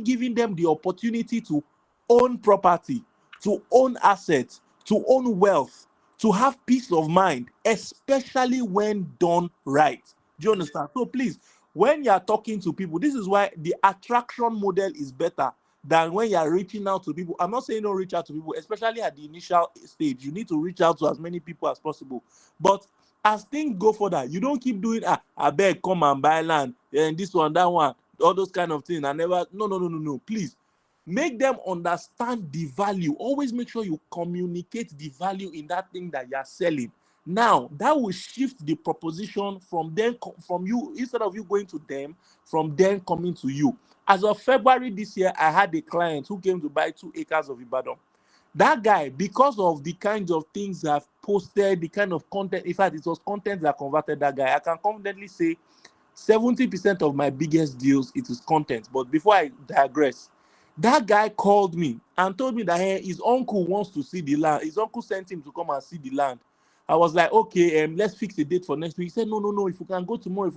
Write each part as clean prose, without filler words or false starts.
giving them the opportunity to own property, to own assets, to own wealth, to have peace of mind, especially when done right. Do you understand? So please, when you are talking to people, this is why the attraction model is better than when you are reaching out to people. I'm not saying don't reach out to people, especially at the initial stage. You need to reach out to as many people as possible. But as things go further, you don't keep doing, I beg, come and buy land, and this one, that one, all those kind of things. I never, no. Please, make them understand the value. Always make sure you communicate the value in that thing that you are selling. Now, that will shift the proposition from them, from you, instead of you going to them, from them coming to you. As of February this year, I had a client who came to buy 2 acres of Ibadan. That guy, because of the kinds of things I've posted, the kind of content, in fact, it was content that converted that guy. I can confidently say 70% of my biggest deals, it is content. But before I digress, that guy called me and told me that, hey, his uncle wants to see the land. His uncle sent him to come and see the land. I was like, okay, let's fix a date for next week. He said, no, if we can go tomorrow,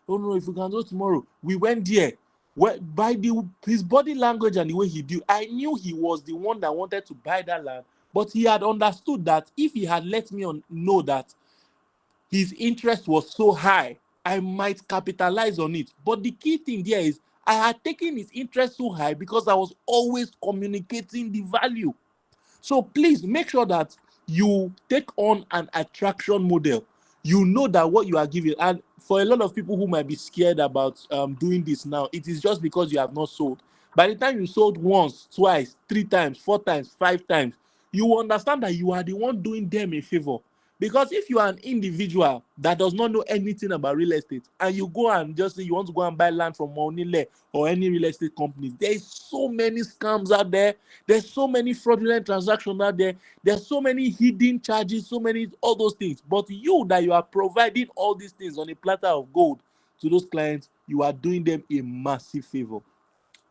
Oh, no, if we can go tomorrow. We went there. Well, by his body language and the way he did, I knew he was the one that wanted to buy that land. But he had understood that if he had let me know that his interest was so high, I might capitalize on it. But the key thing there is I had taken his interest so high because I was always communicating the value. So please make sure that you take on an attraction model. You know that what you are giving, and for a lot of people who might be scared about doing this now, it is just because you have not sold. By the time you sold once, twice, 3 times, 4 times, 5 times, you will understand that you are the one doing them a favor. Because if you are an individual that does not know anything about real estate and you go and just say you want to go and buy land from Monile or any real estate companies, there is so many scams out there. There's so many fraudulent transactions out there. There's so many hidden charges, so many, all those things. But you that you are providing all these things on a platter of gold to those clients, you are doing them a massive favor.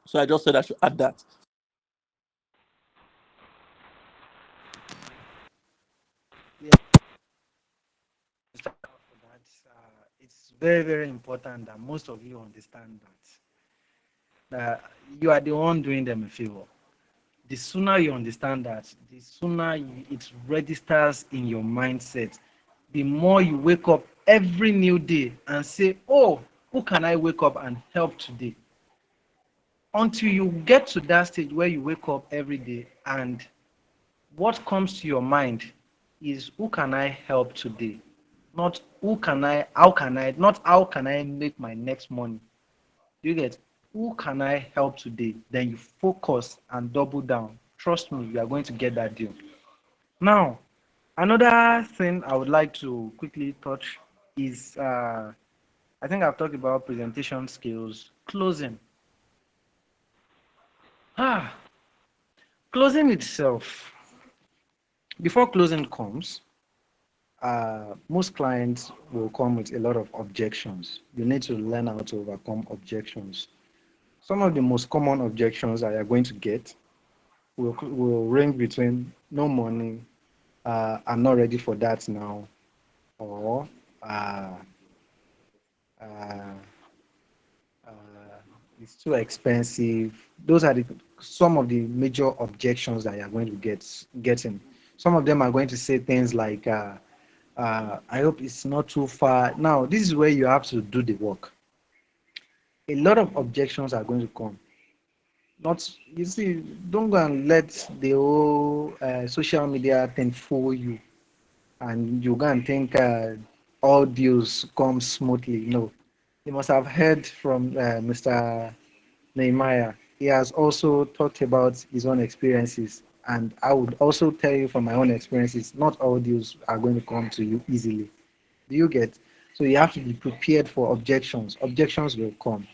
So I just said I should add that. For that, it's very, very important that most of you understand that you are the one doing them a favor. The sooner you understand that, the sooner it registers in your mindset. The more you wake up every new day and say, oh, who can I wake up and help today? Until you get to that stage where you wake up every day and what comes to your mind is who can I help today? Not not how can I make my next money. Do you get who can I help today? Then you focus and double down. Trust me, you are going to get that deal. Now, another thing I would like to quickly touch is I think I've talked about presentation skills, closing. Ah, closing itself. Before closing comes, most clients will come with a lot of objections. You need to learn how to overcome objections. Some of the most common objections that you're going to get will range between no money, I'm not ready for that now, or uh, uh, uh, it's too expensive. Those are some of the major objections that you're going to getting. Some of them are going to say things like, I hope it's not too far. Now, this is where you have to do the work. A lot of objections are going to come. Not, you see, don't go and let the whole social media thing fool you, and you go and think all deals come smoothly. No, you must have heard from Mr. Nehemiah. He has also talked about his own experiences, and I would also tell you from my own experiences, not all deals are going to come to you easily. Do you get? So you have to be prepared for objections. Objections will come.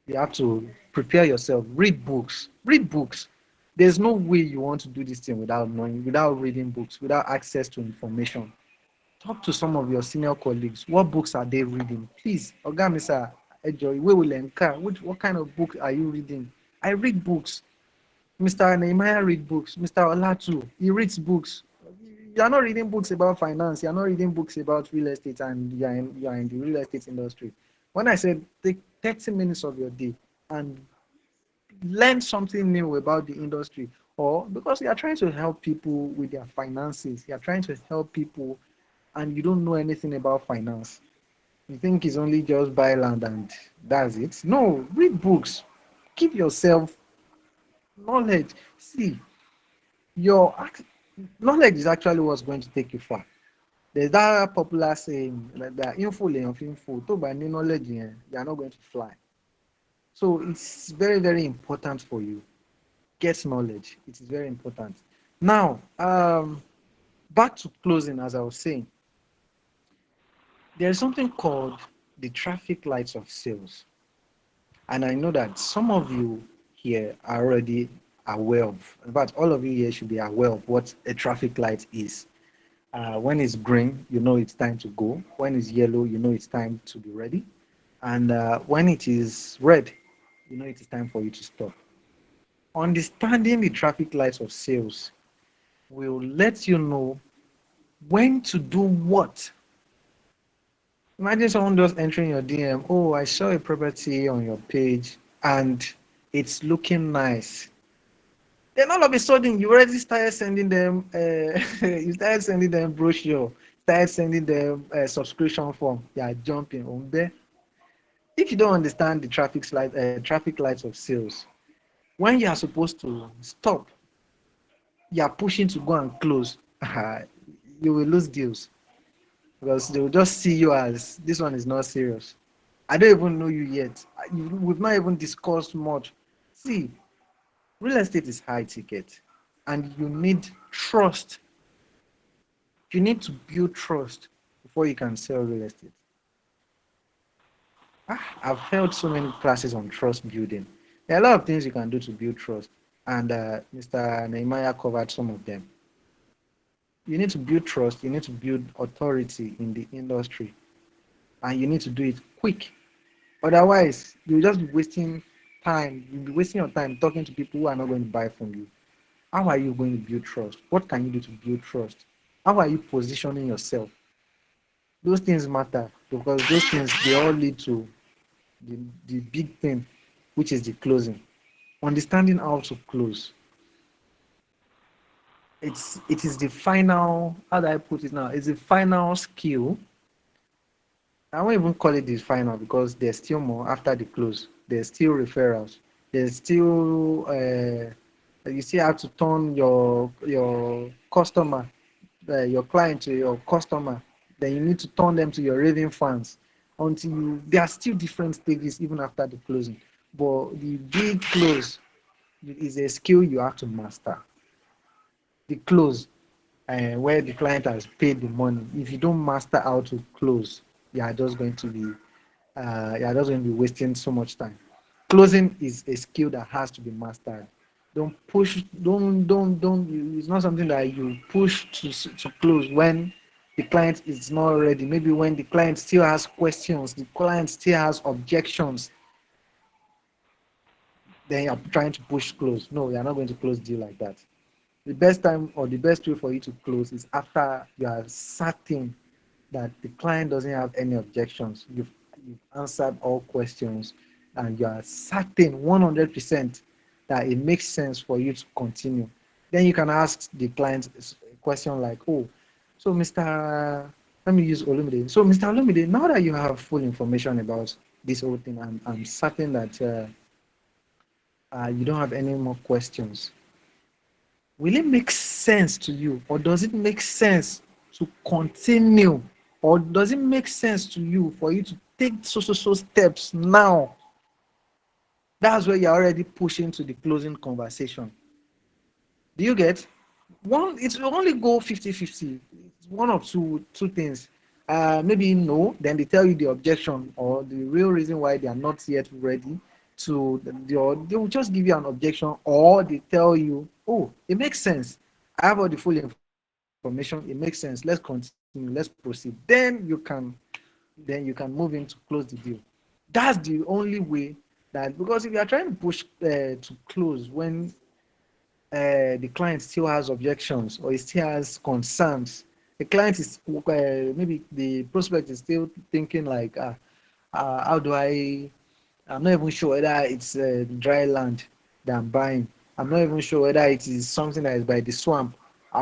You have to prepare yourself. Read books. Read books. There's no way you want to do this thing without knowing, without reading books, without access to information. Talk to some of your senior colleagues. What books are they reading? Please, Oga Mr. Ejoy, what kind of book are you reading? I read books. Mr. Nehemiah read books. Mr. Olatu, he reads books. You are not reading books about finance. You are not reading books about real estate, and you are in the real estate industry. When I said take 30 minutes of your day and learn something new about the industry, or because you are trying to help people with their finances, you are trying to help people and you don't know anything about finance. You think it's only just buy land and that's it. No, read books, keep yourself knowledge. See, your knowledge is actually what's going to take you far. There's that popular saying that info of info, tó bá ní knowledge yẹn, you are not going to fly. So it's very, very important for you. Get knowledge. It is very important. Now, back to closing, as I was saying, there's something called the traffic lights of sales. And I know that some of you here are already aware of, in fact, all of you here should be aware of what a traffic light is. When it's green, you know it's time to go. When it's yellow, you know it's time to be ready. And when it is red, you know it is time for you to stop. Understanding the traffic lights of sales will let you know when to do what. Imagine someone just entering your DM. Oh, I saw a property on your page and it's looking nice. Then all of a sudden, you already started sending them. You started sending them brochure. Started sending them subscription form. They are jumping on there. If you don't understand the traffic lights of sales, when you are supposed to stop, you are pushing to go and close. You will lose deals because they will just see you as this one is not serious. I don't even know you yet. We've not even discussed much. See, real estate is high ticket and you need trust. You need to build trust before you can sell real estate. I've held so many classes on trust building. There are a lot of things you can do to build trust, and Mr. Nehemiah covered some of them. You need to build trust, you need to build authority in the industry, and you need to do it quick. Otherwise, you'll just be wasting time. You'll be wasting your time talking to people who are not going to buy from you. How are you going to build trust? What can you do to build trust? How are you positioning yourself? Those things matter because those things they all lead to the big thing, which is the closing. Understanding how to close. It is the final, how do I put it now? It's the final skill. I won't even call it the final because there's still more after the close. There's still referrals. There's still you still have to turn your customer, your client to your customer. Then you need to turn them to your raving fans until you. There are still different stages even after the closing. But the big close is a skill you have to master. The close where the client has paid the money. If you don't master how to close, you are just going to be wasting so much time. Closing is a skill that has to be mastered. Don't push. Don't. It's not something that you push to close when the client is not ready. Maybe when the client still has questions, the client still has objections. Then you're trying to push close. No, you're not going to close deal like that. The best time or the best way for you to close is after you are certain that the client doesn't have any objections. You've answered all questions and you are certain 100% that it makes sense for you to continue. Then you can ask the client a question like, oh, so Mr. Let me use Olumide. So Mr. Olumide, now that you have full information about this whole thing, I'm certain that you don't have any more questions. Will it make sense to you, or does it make sense to continue, or does it make sense to you for you to take so steps now? That's where you're already pushing to the closing conversation. Do you get? One, it will only go 50-50. It's one of two things. Maybe no, then they tell you the objection or the real reason why they are not yet ready to or they will just give you an objection, or they tell you, oh, it makes sense. I have all the full information, it makes sense. Let's continue, let's proceed. Then you can move in to close the deal. That's the only way that, because if you are trying to push to close when the client still has objections or he still has concerns. The client is maybe the prospect is still thinking like, how do I? I'm not even sure whether it's dry land. than buying. I'm not even sure whether it is something that is by the swamp.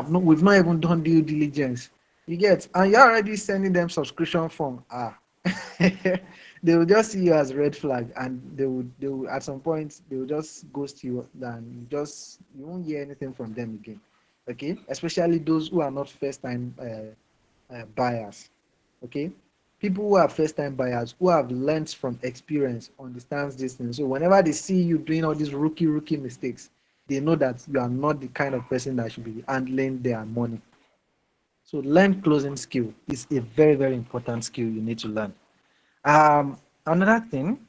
We've not even done due diligence. You get, and you're already sending them subscription form. They will just see you as red flag, and they will at some point they will just ghost you, and you won't hear anything from them again. Okay, especially those who are not first time buyers. Okay, people who are first time buyers who have learned from experience understands this thing. So whenever they see you doing all these rookie mistakes, they know that you are not the kind of person that should be handling their money. So learn closing skill is a very, very important skill you need to learn. Another thing,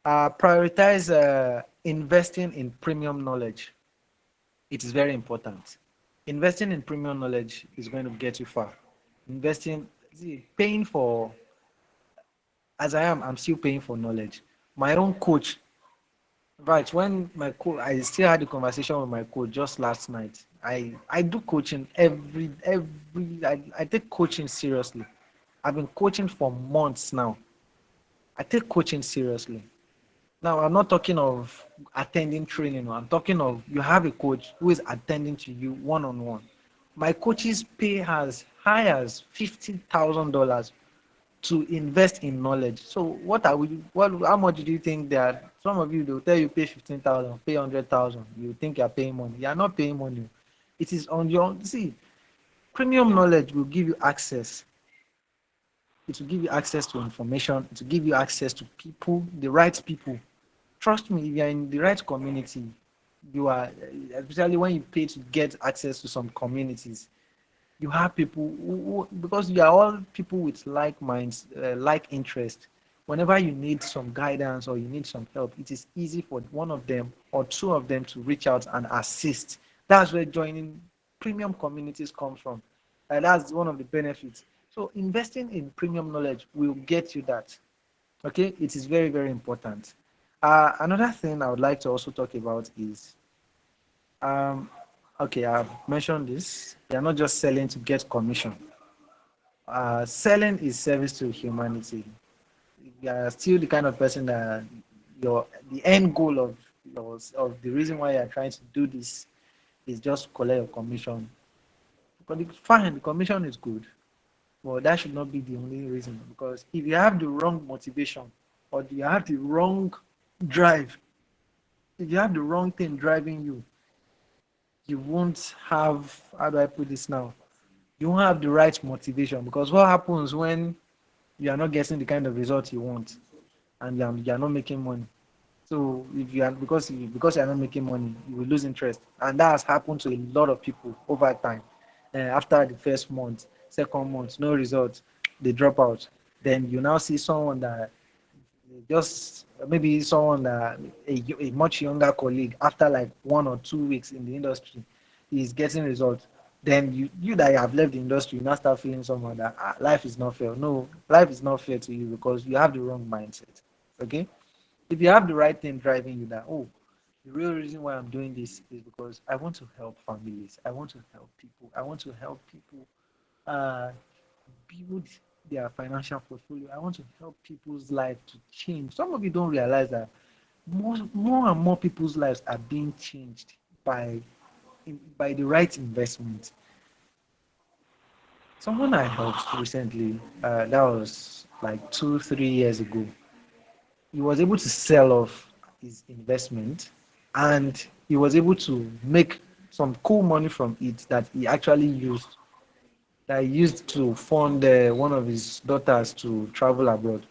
prioritize investing in premium knowledge. It is very important. Investing in premium knowledge is going to get you far. Investing, see, paying for, as I'm still paying for knowledge. My own coach, right? When my coach, I still had a conversation with my coach just last night. I do coaching I take coaching seriously. I've been coaching for months now. I take coaching seriously. Now, I'm not talking of attending training. I'm talking of you have a coach who is attending to you one on one. My coaches pay as high as $50,000 to invest in knowledge. So, what are we? What? How much do you think that some of you they'll tell you pay 15,000, pay 100,000? You think you're paying money? You are not paying money. It is on your see. Premium knowledge will give you access. It will give you access to information. It will give you access to people, the right people. Trust me, if you're in the right community, you are, especially when you pay to get access to some communities, you have people because you are all people with like minds, like interest. Whenever you need some guidance or you need some help, it is easy for one of them or two of them to reach out and assist. That's where joining premium communities comes from. That's one of the benefits. So investing in premium knowledge will get you that. Okay, it is very, very important. Another thing I would like to also talk about is um, okay, I've mentioned this. You're not just selling to get commission. Selling is service to humanity. You are still the kind of person that the end goal of of the reason why you're trying to do this is just to collect your commission. But fine, the commission is good, but that should not be the only reason. Because if you have the wrong motivation or you have the wrong drive, if you have the wrong thing driving you, you won't have, how do I put this now? You won't have the right motivation, because what happens when you are not getting the kind of result you want and you are not making money? So if you are because you are not making money, you will lose interest, and that has happened to a lot of people over time. After the first month, second month, no result, they drop out. Then you now see someone that just maybe someone that a much younger colleague after like 1 or 2 weeks in the industry is getting results. Then you that have left the industry, you now start feeling someone that life is not fair. No, life is not fair to you because you have the wrong mindset. Okay, if you have the right thing driving you, that the real reason why I'm doing this is because I want to help families, I want to help people, I want to help people uh build their financial portfolio. I want to help people's life to change. Some of you don't realize that more and more people's lives are being changed by the right investment. Someone I helped recently, that was like 2, 3 years ago. He was able to sell off his investment, and he was able to make some cool money from it that he actually used to fund one of his daughters to travel abroad.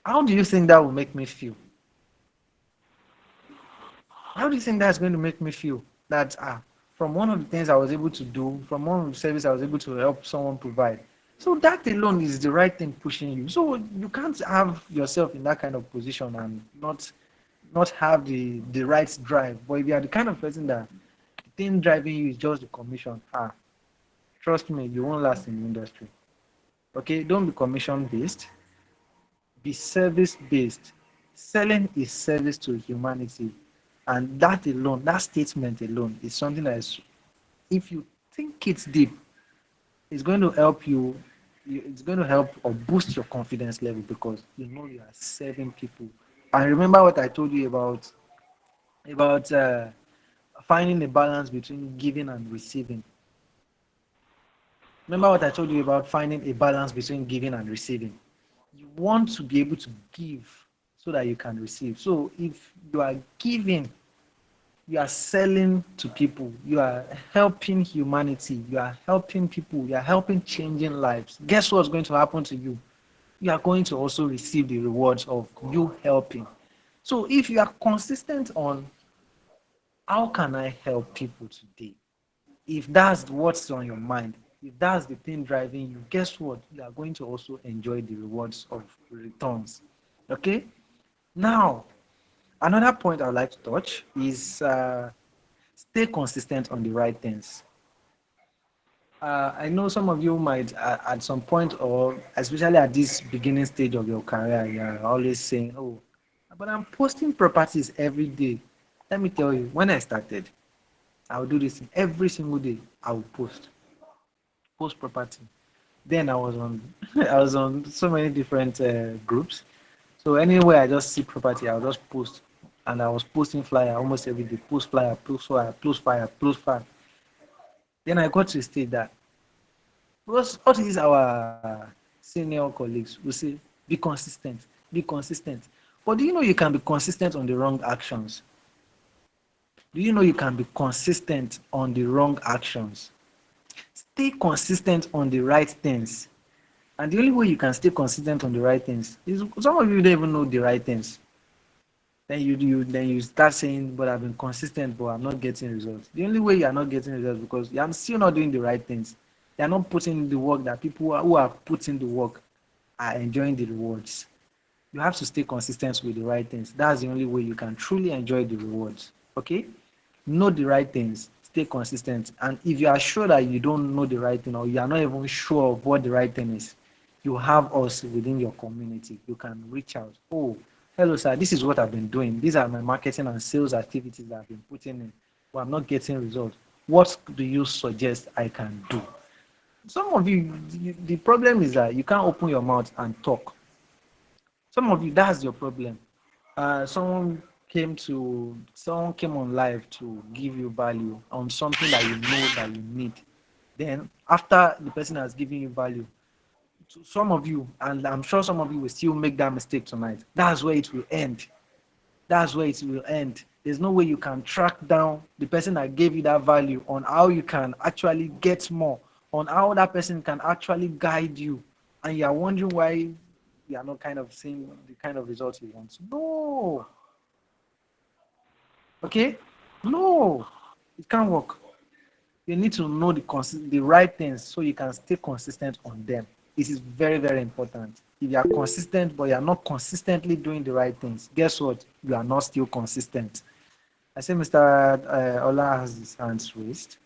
How do you think that will make me feel? How do you think that's going to make me feel? That from one of the things I was able to do, from one of the services I was able to help someone provide. So that alone is the right thing pushing you. So you can't have yourself in that kind of position and not have the right drive. But if you are the kind of person that the thing driving you is just the commission, trust me, you won't last in the industry. Okay, don't be commission based, be service based. Selling is service to humanity. And that alone, that statement alone, is something that is, if you think it's deep, it's going to help it's going to help or boost your confidence level because you know you are serving people. And remember what I told you about about finding a balance between giving and receiving. Remember what I told you about finding a balance between giving and receiving. You want to be able to give so that you can receive. So if you are giving, you are selling to people, you are helping humanity, you are helping people, you are helping changing lives. Guess what's going to happen to you? You are going to also receive the rewards of you helping. So if you are consistent on how can I help people today, if that's what's on your mind, if that's the thing driving you, guess what? You are going to also enjoy the rewards of returns. Okay? Now, another point I'd like to touch is stay consistent on the right things. I know some of you might, at some point, or especially at this beginning stage of your career, you're always saying, "Oh, but I'm posting properties every day." Let me tell you, when I started, I would do this every single day. I would post property. Then I was on, I was on so many different groups. So anywhere I just see property, I'll just post. And I was posting flyer almost every day. Post flyer, post flyer, post flyer, post flyer. Then I got to a state that because all these our senior colleagues will say, be consistent, be consistent. But do you know you can be consistent on the wrong actions? Do you know you can be consistent on the wrong actions? Stay consistent on the right things. And the only way you can stay consistent on the right things is some of you don't even know the right things. Then you start saying, but I've been consistent, but I'm not getting results. The only way you are not getting results because you are still not doing the right things. You are not putting in the work that people who are putting the work are enjoying the rewards. You have to stay consistent with the right things. That's the only way you can truly enjoy the rewards. Okay? Know the right things, stay consistent. And if you are sure that you don't know the right thing or you are not even sure of what the right thing is, you have us within your community. You can reach out. Oh, hello, sir. This is what I've been doing. These are my marketing and sales activities that I've been putting in, but I'm not getting results. What do you suggest I can do? Some of you, the problem is that you can't open your mouth and talk. Some of you, that's your problem. Someone came on live to give you value on something that you know that you need. Then after the person has given you value, to some of you, and I'm sure some of you will still make that mistake tonight. That's where it will end. That's where it will end. There's no way you can track down the person that gave you that value on how you can actually get more, on how that person can actually guide you. And you're wondering why you are not kind of seeing the kind of results you want. No, okay? No, it can't work. You need to know the right things so you can stay consistent on them. It is very, very important. If you are consistent, but you are not consistently doing the right things, guess what? You are not still consistent. I see Mr. Ola has his hands raised.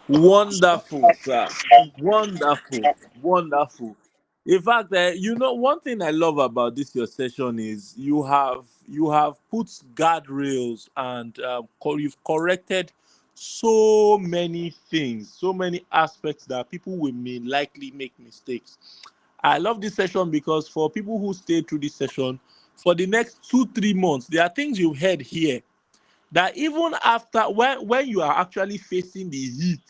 Wonderful, sir. Wonderful. Wonderful. In fact, one thing I love about this your session is you have put guardrails and you've corrected so many things, so many aspects that people will may likely make mistakes. I love this session because for people who stay through this session for the next 2 3 months, there are things you've heard here that even after when you are actually facing the heat,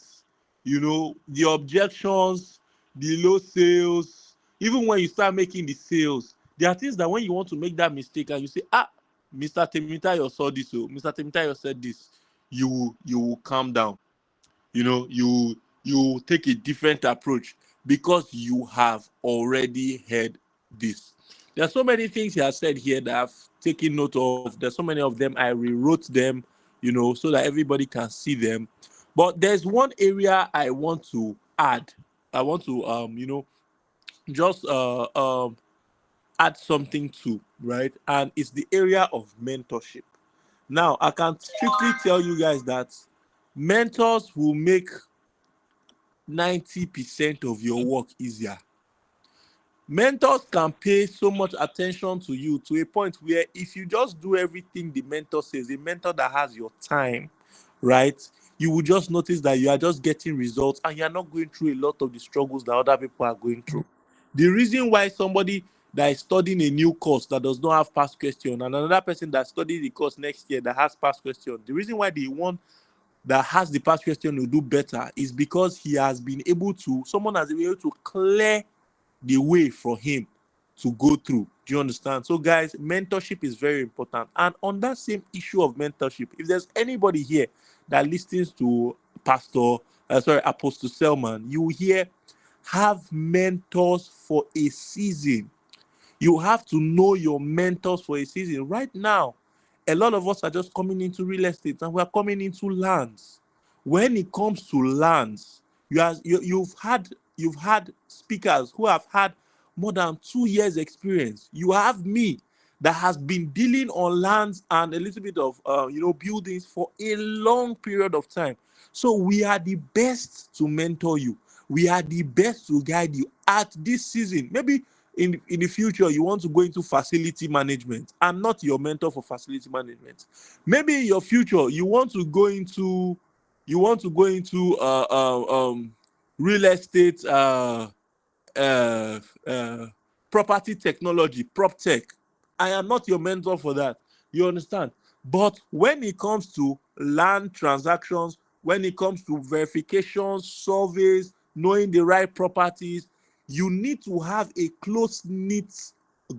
the objections, the low sales, even when you start making the sales, there are things that when you want to make that mistake and you say, Mr. Temitayo saw this, so Mr. Temitayo said this, you will calm down. You take a different approach because you have already heard this. There are so many things he has said here that I've taken note of. There's so many of them I rewrote them, so that everybody can see them. But there's one area I want to add. I want to just add something to, right? And it's the area of mentorship. Now I can strictly tell you guys that mentors will make 90% of your work easier. Mentors can pay so much attention to you to a point where if you just do everything the mentor says, a mentor that has your time, right, you will just notice that you are just getting results and you're not going through a lot of the struggles that other people are going through. The reason why somebody that is studying a new course that does not have past question, and another person that studies the course next year that has past question, the reason why the one that has the past question will do better is because he has been able to, someone has been able to clear the way for him to go through. Do you understand? So, guys, mentorship is very important. And on that same issue of mentorship, if there's anybody here that listens to Apostle Selman, you hear have mentors for a season. You have to know your mentors for a season. Right now, a lot of us are just coming into real estate and we're coming into lands. When it comes to lands, you've had speakers who have had more than 2 years experience. You have me that has been dealing on lands and a little bit of buildings for a long period of time. So we are the best to mentor you. We are the best to guide you at this season. Maybe in the future you want to go into facility management. I'm not your mentor for facility management. Maybe in your future you want to go into real estate, uh, uh, property technology, prop tech. I am not your mentor for that. You understand? But when it comes to land transactions, when it comes to verifications, surveys, knowing the right properties, you need to have a close knit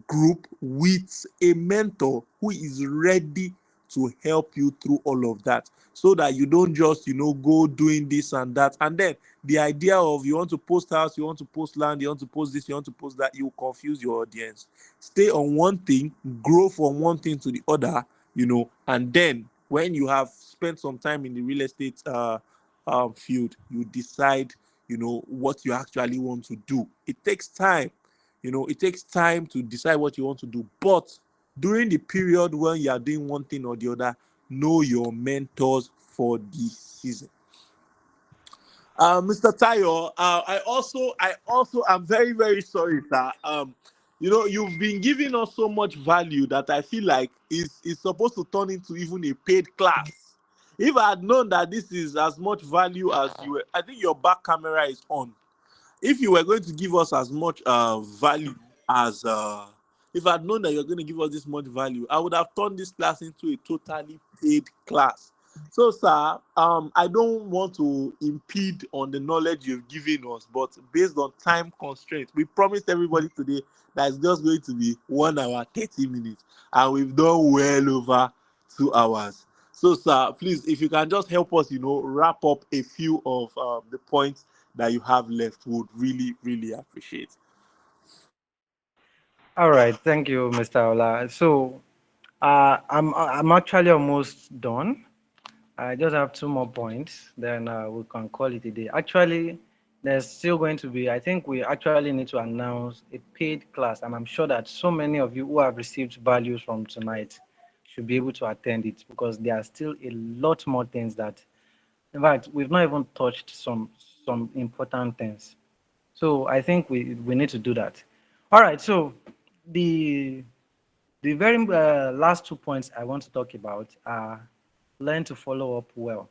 group with a mentor who is ready to help you through all of that, so that you don't just go doing this and that, and then the idea of you want to post house, you want to post land, you want to post this, you want to post that, you confuse your audience. Stay on one thing, grow from one thing to the other, and then when you have spent some time in the real estate field, you decide what you actually want to do. It takes time. It takes time to decide what you want to do, but during the period when you are doing one thing or the other, know your mentors for the season. Mr. Tayo, I also am very, very sorry, sir. You've been giving us so much value that I feel like is supposed to turn into even a paid class. If I had known that this is as much value as you were, I think your back camera is on. If you were going to give us as much value as if I'd known that you're going to give us this much value, I would have turned this class into a totally paid class. So, sir, I don't want to impede on the knowledge you've given us, but based on time constraints, we promised everybody today that it's just going to be 1 hour 30 minutes, and we've done well over 2 hours. So, sir, please, if you can just help us, wrap up a few of the points that you have left, would really, really appreciate. All right, thank you, Mr. Ola. So, I'm actually almost done. I just have two more points, then we can call it a day. Actually, there's still going to be, I think we actually need to announce a paid class, and I'm sure that so many of you who have received values from tonight should be able to attend it, because there are still a lot more things that, in fact, we've not even touched some important things. So I think we need to do that. All right, so the the very last 2 points I want to talk about are learn to follow up well.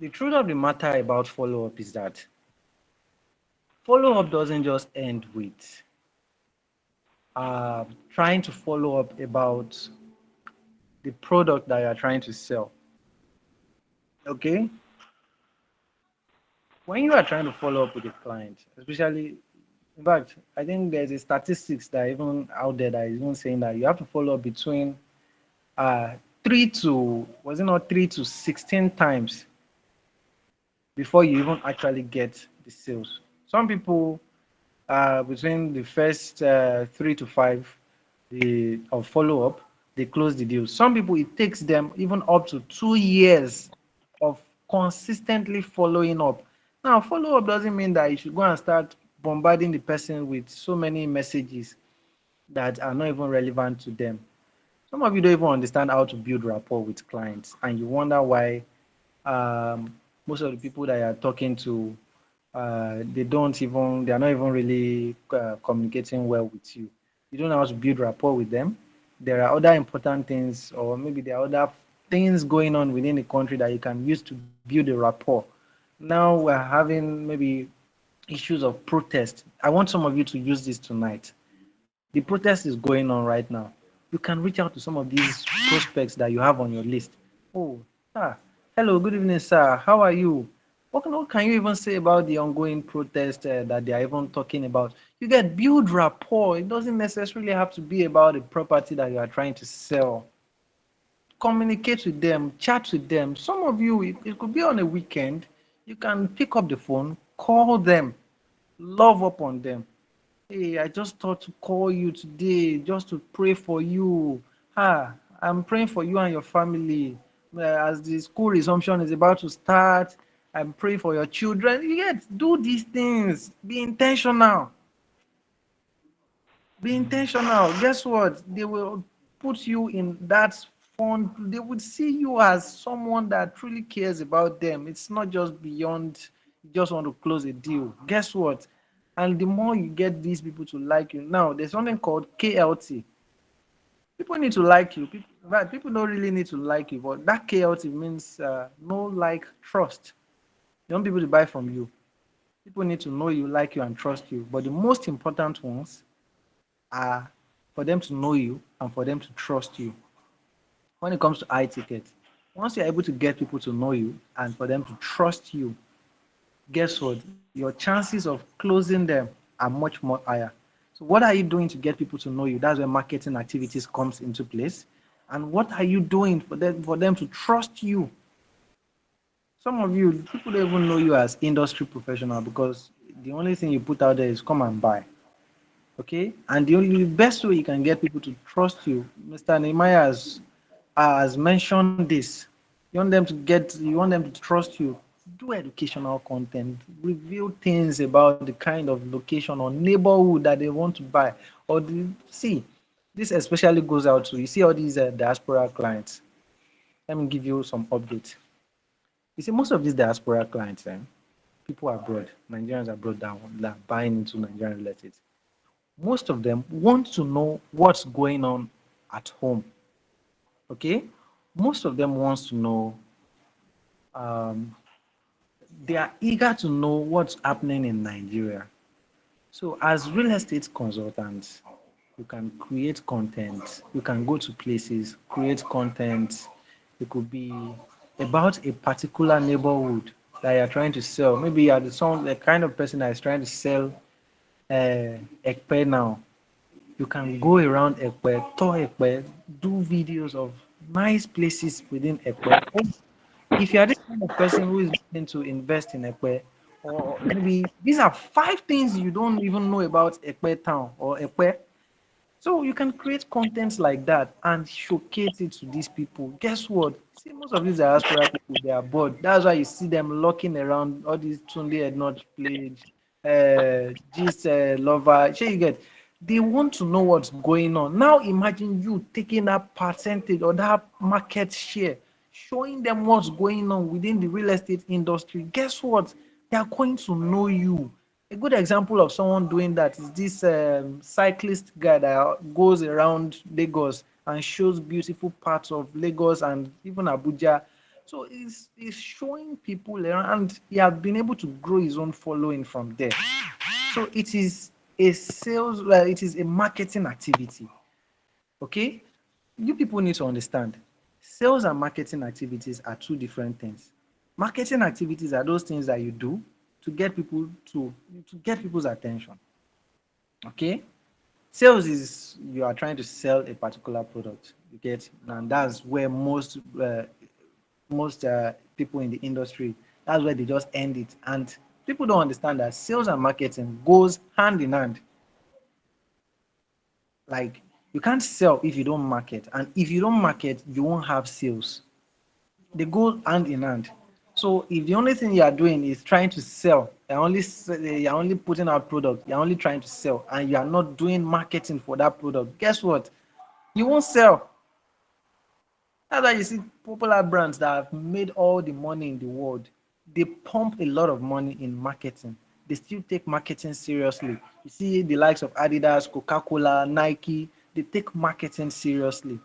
The truth of the matter about follow up is that follow up doesn't just end with trying to follow up about the product that you're trying to sell. Okay? When you are trying to follow up with a client, especially, in fact, I think there's a statistics that even out there that is even saying that you have to follow up between uh, 3 to 16 times before you even actually get the sales. Some people between the first 3 to 5 of follow up, they close the deal. Some people it takes them even up to 2 years of consistently following up. Now, follow up doesn't mean that you should go and start bombarding the person with so many messages that are not even relevant to them. Some of you don't even understand how to build rapport with clients, and you wonder why um, most of the people that you're talking to, they are not even really communicating well with you. You don't know how to build rapport with them. There are other important things, or maybe there are other things going on within the country that you can use to build a rapport. Now we're having maybe issues of protest. I want some of you to use this tonight. The protest is going on right now. You can reach out to some of these prospects that you have on your list. Oh, ah, hello, good evening, sir. How are you? What can you even say about the ongoing protest that they are even talking about? You get build rapport. It doesn't necessarily have to be about the property that you are trying to sell. Communicate with them, chat with them. Some of you, it could be on a weekend. You can pick up the phone, call them, love up on them. Hey, I just thought to call you today just to pray for you. Ah, I'm praying for you and your family. As the school resumption is about to start, I'm praying for your children. You get do these things. Be intentional. Be intentional. Guess what? They will put you in that fund. They would see you as someone that truly cares about them. It's not just beyond you just want to close a deal. Guess what? And the more you get these people to like you, now there's something called KLT. People need to like you. People, right? People don't really need to like you, but that KLT means no like trust. You want people to buy from you. People need to know you, like you, and trust you. But the most important ones are for them to know you and for them to trust you. When it comes to high tickets, once you're able to get people to know you and for them to trust you, guess what? Your chances of closing them are much more higher. So what are you doing to get people to know you? That's where marketing activities comes into place. And what are you doing for them to trust you? Some of you, people don't even know you as industry professional because the only thing you put out there is come and buy. Okay, and the only best way you can get people to trust you, Mr. Nehemiah has mentioned this. You want them to trust you. Do educational content, reveal things about the kind of location or neighborhood that they want to buy. See, this especially goes out to you see all these diaspora clients. Let me give you some updates. You see, most of these diaspora clients, people abroad, Nigerians abroad that are buying into Nigerian real estate, most of them want to know what's going on at home. Okay, most of them wants to know. Um, they are eager to know what's happening in Nigeria. So, as real estate consultants, you can create content. You can go to places, create content. It could be about a particular neighborhood that you're trying to sell. Maybe you're the kind of person that is trying to sell Ekpe now. You can go around Ekpe, tour Ekpe, do videos of nice places within Ekpe. If you are this kind of person who is looking to invest in Ekpe, or maybe these are 5 things you don't even know about Ekpe town or Ekpe, so you can create contents like that and showcase it to these people. Guess what? See, most of these diaspora people, they are bored. That's why you see them looking around all these Tunde Ednut page, this lover. Sure, you get. They want to know what's going on. Now imagine you taking that percentage or that market share, showing them what's going on within the real estate industry. Guess what? They are going to know you. A good example of someone doing that is this cyclist guy that goes around Lagos and shows beautiful parts of Lagos and even Abuja. So he's showing people around, and he has been able to grow his own following from there. So it is a sales, it is a marketing activity. Okay, you people need to understand. Sales and marketing activities are two different things. Marketing activities are those things that you do to get people to get people's attention. Okay, sales is you are trying to sell a particular product. You get, and that's where most people in the industry, that's where they just end it. And people don't understand that sales and marketing goes hand in hand. Like, you can't sell if you don't market, and if you don't market, you won't have sales. They go hand in hand. So if the only thing you are doing is trying to sell, you're only putting out product, you're only trying to sell, and you are not doing marketing for that product, guess what? You won't sell. That's why you see popular brands that have made all the money in the world. They pump a lot of money in marketing. They still take marketing seriously. You see the likes of Adidas, Coca-Cola, Nike, they take marketing seriously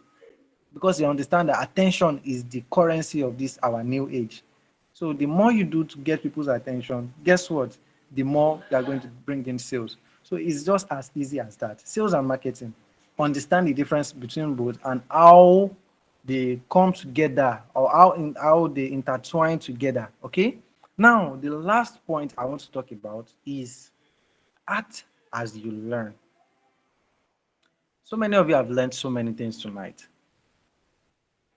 because they understand that attention is the currency of this our new age. So the more you do to get people's attention, guess what? the more you are going to bring in sales. So it's just as easy as that. Sales and marketing, understand the difference between both and how they come together, or how they intertwine together. Okay. Now the last point I want to talk about is act as you learn. So many of you have learned so many things tonight.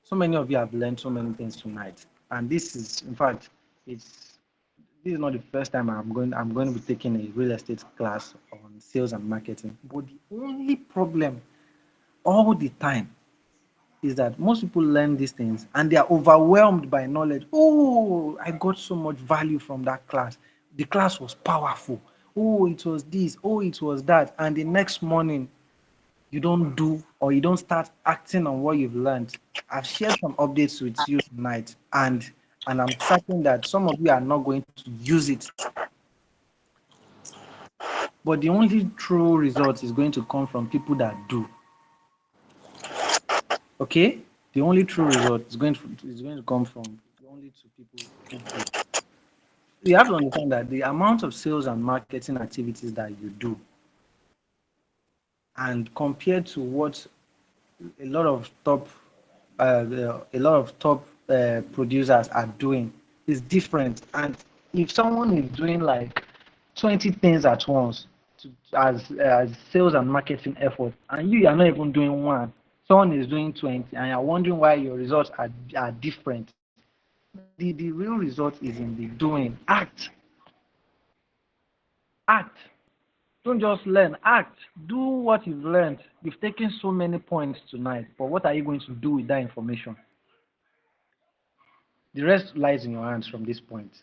So many of you have learned so many things tonight, and this is, in fact, it's this is not the first time I'm going to be taking a real estate class on sales and marketing. But the only problem all the time is that most people learn these things and they are overwhelmed by knowledge. Oh, I got so much value from that class. The class was powerful. Oh, it was this. Oh, it was that. And the next morning, you don't do, or you don't start acting on what you've learned. I've shared some updates with you tonight, and I'm certain that some of you are not going to use it. But the only true result is going to come from people that do. Okay? The only true result is going to come from only two people who do. You have to understand that the amount of sales and marketing activities that you do, and compared to what a lot of top producers are doing, is different. And if someone is doing like 20 things at once as sales and marketing effort, and you are not even doing one, someone is doing 20, and you're wondering why your results are different. The real result is in the doing. Act. Don't just learn, act. Do what you've learned. You've taken so many points tonight, but what are you going to do with that information? The rest lies in your hands from this point.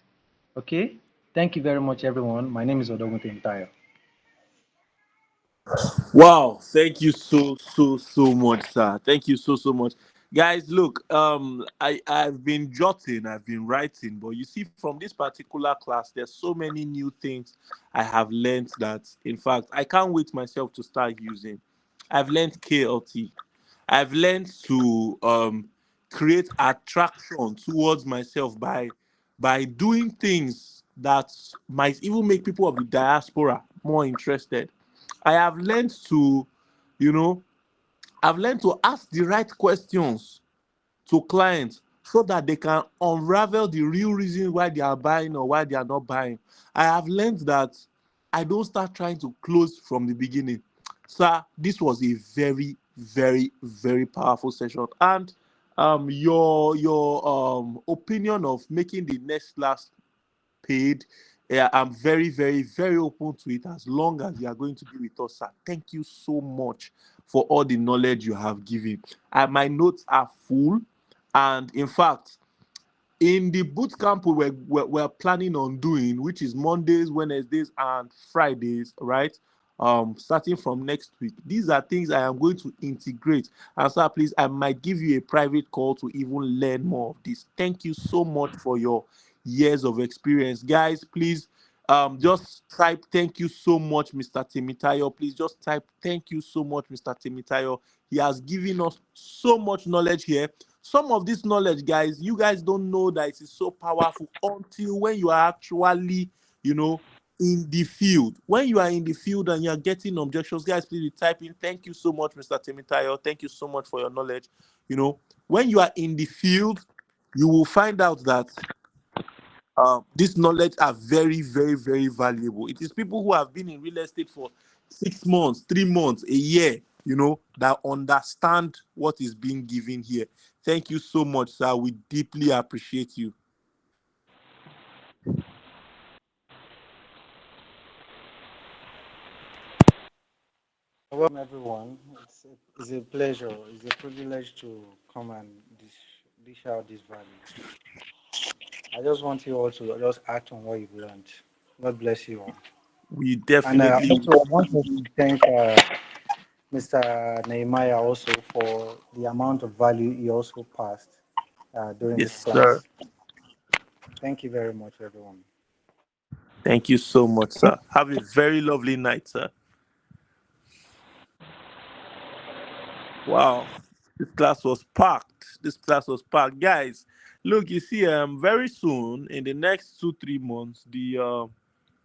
Okay? Thank you very much, everyone. My name is Odogunte Ntayo. Wow, thank you so much, sir. Thank you so much. Guys, look, I've been jotting, I've been writing, but you see from this particular class there's so many new things I have learned that in fact I can't wait myself to start using. I've learned KLT. I've learned to create attraction towards myself by doing things that might even make people of the diaspora more interested. I have learned to, you know, I've learned to ask the right questions to clients so that they can unravel the real reason why they are buying or why they are not buying. I have learned that I don't start trying to close from the beginning. Sir, this was a very powerful session. And your opinion of making the next class paid. Yeah, I'm very open to it as long as you are going to be with us, sir. Thank you so much for all the knowledge you have given. My notes are full, and in fact, in the boot camp we're planning on doing, which is Mondays, Wednesdays, and Fridays, right? Starting from next week. These are things I am going to integrate. And sir, please, I might give you a private call to even learn more of this. Thank you so much for your years of experience. Guys, please just type thank you so much, Mr. Timitayo. Please just type thank you so much, Mr. Timitayo. He has given us so much knowledge here. Some of this knowledge, guys, you guys don't know that it is so powerful until when you are actually, you know, in the field. When you are in the field and you're getting objections, guys, please be typing thank you so much, Mr. Timitayo. Thank you so much for your knowledge. You know, when you are in the field, you will find out that this knowledge are very valuable. It is people who have been in real estate for 6 months, 3 months, a year, that understand what is being given here. Thank you so much, sir. We deeply appreciate you. Welcome, everyone. It's a pleasure. It's a privilege to come and dish out this value. I just want you all to just act on what you've learned. God bless you all. We And definitely. also, I want to thank Mr. Nehemiah also for the amount of value he also passed during Yes, this sir. class. Thank you very much, everyone. Thank you so much, sir. Have a very lovely night, sir. Wow. This class was packed. This class was packed. Guys, look, you see, very soon, in the next 2, 3 months,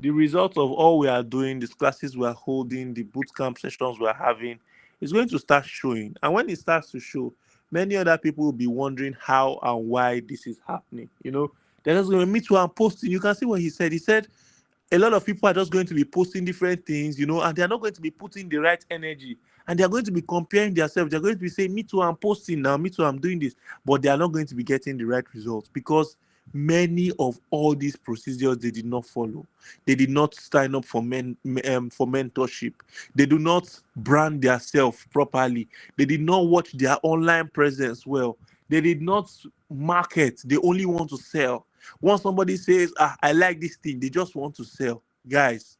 The result of all we are doing, these classes we are holding, the bootcamp sessions we are having, is going to start showing. And when it starts to show, many other people will be wondering how and why this is happening. They're just going to meet you and posting. You can see what he said. He said a lot of people are just going to be posting different things, and they're not going to be putting the right energy. And they're going to be comparing themselves. They're going to be saying, me too, I'm posting now, me too, I'm doing this. But they are not going to be getting the right results because many of all these procedures they did not follow. They did not sign up for mentorship. They do not brand themselves properly. They did not watch their online presence well. They did not market. They only want to sell. Once somebody says, I like this thing, they just want to sell. Guys,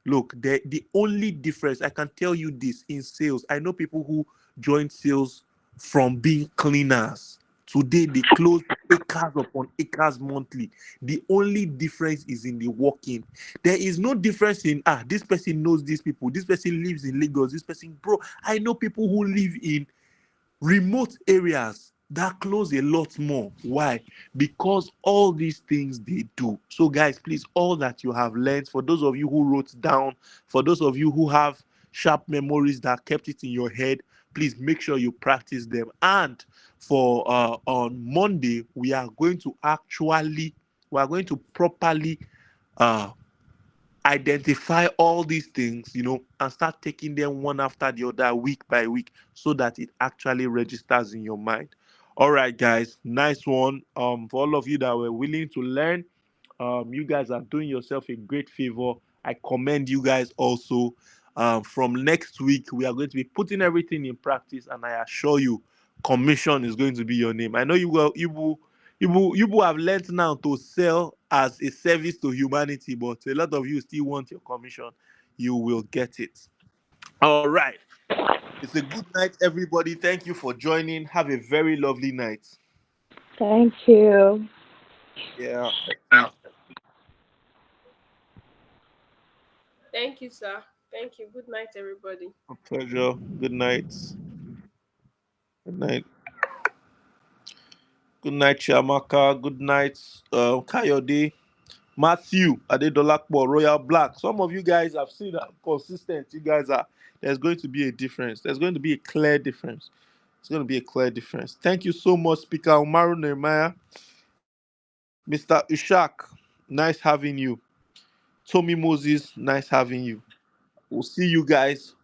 look, the only difference, I can tell you this in sales, I know people who joined sales from being cleaners. Today, they close acres upon acres monthly. The only difference is in the working. There is no difference in, this person knows these people, this person lives in Lagos, this person, bro. I know people who live in remote areas that close a lot more. Why? Because all these things they do. So guys, please, all that you have learned, for those of you who wrote down, for those of you who have sharp memories that kept it in your head, please make sure you practice them. And for on Monday, we are going to properly uh identify all these things, and start taking them one after the other, week by week, so that it actually registers in your mind. All right, guys, nice one. For all of you that were willing to learn, you guys are doing yourself a great favor. I commend you guys also. From next week, we are going to be putting everything in practice, and I assure you, commission is going to be your name. I know you will have learned now to sell as a service to humanity, but a lot of you still want your commission. You will get it. All right. It's a good night, everybody. Thank you for joining. Have a very lovely night. Thank you. Yeah. Peace. Thank you, sir. Thank you. Good night, everybody. A pleasure. Good night. Good night. Good night, Chiamaka. Good night, Kayode. Matthew Adedolakpo, Royal Black. Some of you guys have seen how consistent you guys are. There's going to be a difference. There's going to be a clear difference. It's going to be a clear difference. Thank you so much, Speaker Umaru Nehemiah. Mr. Ushak, nice having you. Tommy Moses, nice having you. We'll see you guys